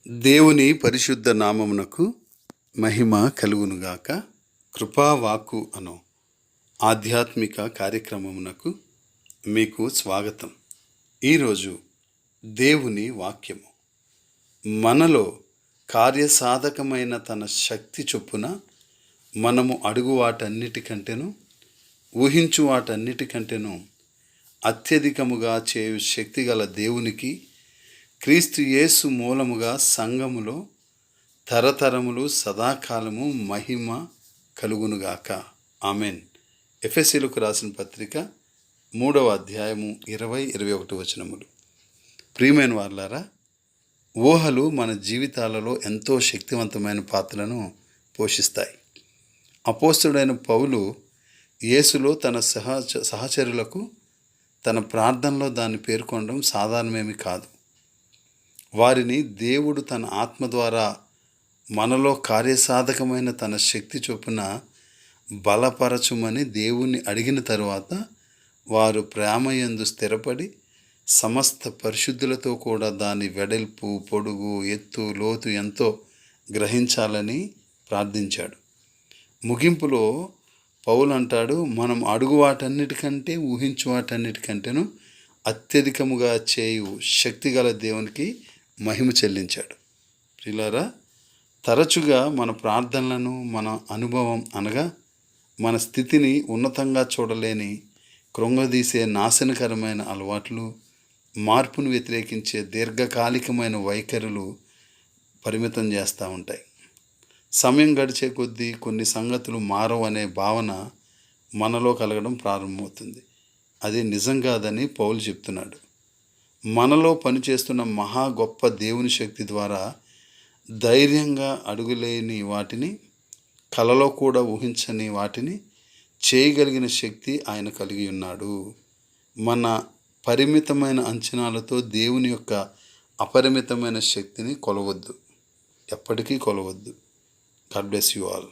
దేవుని పరిశుద్ధ నామమునకు మహిమ కలుగునుగాక. కృపావాక్కు అను ఆధ్యాత్మిక కార్యక్రమమునకు మీకు స్వాగతం. ఈరోజు దేవుని వాక్యము మనలో కార్యసాధకమైన తన శక్తి చొప్పున మనము అడుగు వాటన్నిటికంటేను ఊహించు వాటన్నిటికంటేను అత్యధికముగా చేయు శక్తిగల దేవునికి క్రీస్తు యేసు మూలముగా సంఘములో తరతరములు సదాకాలము మహిమ కలుగునుగాక. ఆమెన్. ఎఫెసీయులకు రాసిన పత్రిక 3వ అధ్యాయము 20-21 వచనములు. ప్రియమైన వారలారా, ఊహలు మన జీవితాలలో ఎంతో శక్తివంతమైన పాత్రలను పోషిస్తాయి. అపోస్తలుడైన పౌలు యేసులో తన సహచరులకు తన ప్రార్థనలో దాన్ని పేర్కొనడం సాధారణమేమి కాదు. వారిని దేవుడు తన ఆత్మ ద్వారా మనలో కార్యసాధకమైన తన శక్తి చొప్పున బలపరచుమని దేవుణ్ణి అడిగిన తరువాత వారు ప్రేమయందు స్థిరపడి సమస్త పరిశుద్ధులతో కూడా దాని వెడల్పు, పొడుగు, ఎత్తు, లోతు ఎంతో గ్రహించాలని ప్రార్థించాడు. ముగింపులో పౌలు అంటాడు, మనం అడుగు వాటన్నిటికంటే ఊహించు వాటన్నిటికంటేను అత్యధికముగా చేయు శక్తిగల దేవునికి మహిమ చెల్లించాడు. ప్రియులారా, తరచుగా మన ప్రార్థనలను, మన అనుభవం అనగా మన స్థితిని ఉన్నతంగా చూడలేని కృంగదీసే నాశనకరమైన అలవాట్లు, మార్పును వ్యతిరేకించే దీర్ఘకాలికమైన వైఖరులు పరిమితం చేస్తూ ఉంటాయి. సమయం గడిచే కొద్దీ కొన్ని సంగతులు మారవు అనే భావన మనలో కలగడం ప్రారంభమవుతుంది. అది నిజం కాదని పౌలు చెప్తున్నాడు. మనలో పనిచేస్తున్న మహా గొప్ప దేవుని శక్తి ద్వారా ధైర్యంగా అడుగులేని వాటిని, కలలో కూడా ఊహించని వాటిని చేయగలిగిన శక్తి ఆయన కలిగి ఉన్నాడు. మన పరిమితమైన అంచనాలతో దేవుని యొక్క అపరిమితమైన శక్తిని కొలవద్దు, ఎప్పటికీ కొలవద్దు. God bless you all.